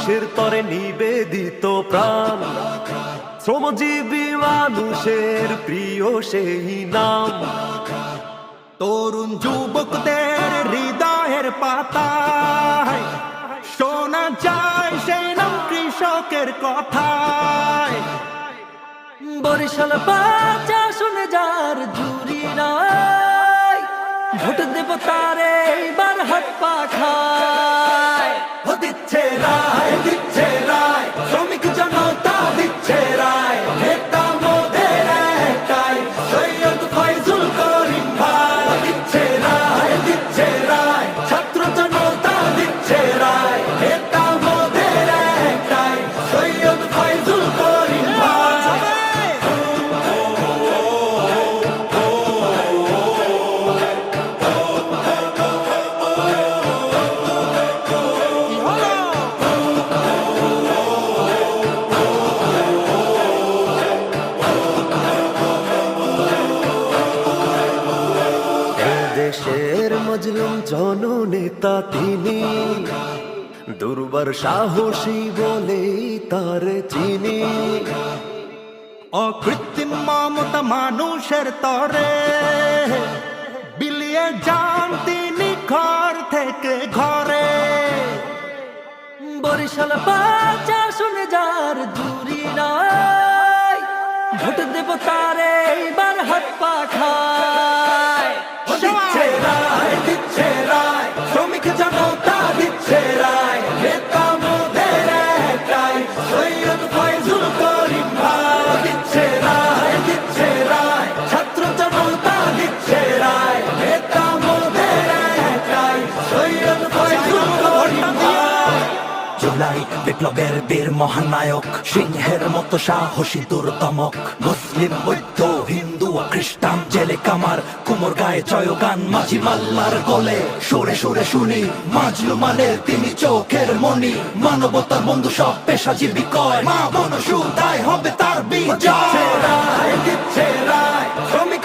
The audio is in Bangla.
দেশের তরে নিবেদিত প্রাণ, শ্রমজীবী মানুষের প্রিয় সেই নাম। তরুণ যুবকদের হৃদয়ের পাতায় শোনা যায় সেই নাম কৃষকের কথায়। বরিশাল বাজা শুনে যার জুরি নাই, ভোট দেব তারে এইবার হাত পাখায়। ও দিচ্ছে রায়, দিচ্ছে রায়, শ্রমিক জনতা দিচ্ছে রায়। নেতা মোদের একটাই, সৈয়দ ফয়জুল করিম ভাই। দিচ্ছে রায়, দিচ্ছে রায়, ছাত্র জনতা দিচ্ছে রায়। নেতা মোদের একটাই, সৈয়দ ফয়জুল করিম ভাই। দেশের মজলুম জননেতা তিনি, দুর্বার সাহসী বলেই তার চিনি। অকৃত্রিম মমতা মানুষের তরে বিলিয়ে যান তিনি ঘর থেকে ঘরে। বরিশাল বাজা শুনে যার জুরি নাই, ভোট দেব তারে এইবার হাত পাখায়। দিচ্ছে রায়, দিচ্ছে রায়, শ্রমিক জনতা দিচ্ছে রায়। নেতা মোদের একটাই, সৈয়দ ফয়জুল করিম ভাই। দিচ্ছে রায়, দিচ্ছে রায়, ছাত্র জনতা দিচ্ছে রায়। নেতা মোদের একটাই, সৈয়দ ফয়জুল করিম ভাই। জুলাই বিপ্লবের বীর মহানায়ক, সিংহের মতো সাহসী দুর্দমক। মুসলিম বৌদ্ধ হিন্দু ও খ্রিস্টান জেলে কামার কুমোর গায়ে জয়গান মাঝি মাল্লার গলে। সুরে সুরে শুনি মাজলুমানের তিনি চোখের মনি। মানবতার বন্ধু সব পেশাজীবী কয়, মা বন সুদায় হবে তার বিজয়। দিচ্ছে রায়, দিচ্ছে রায়, শ্রমিক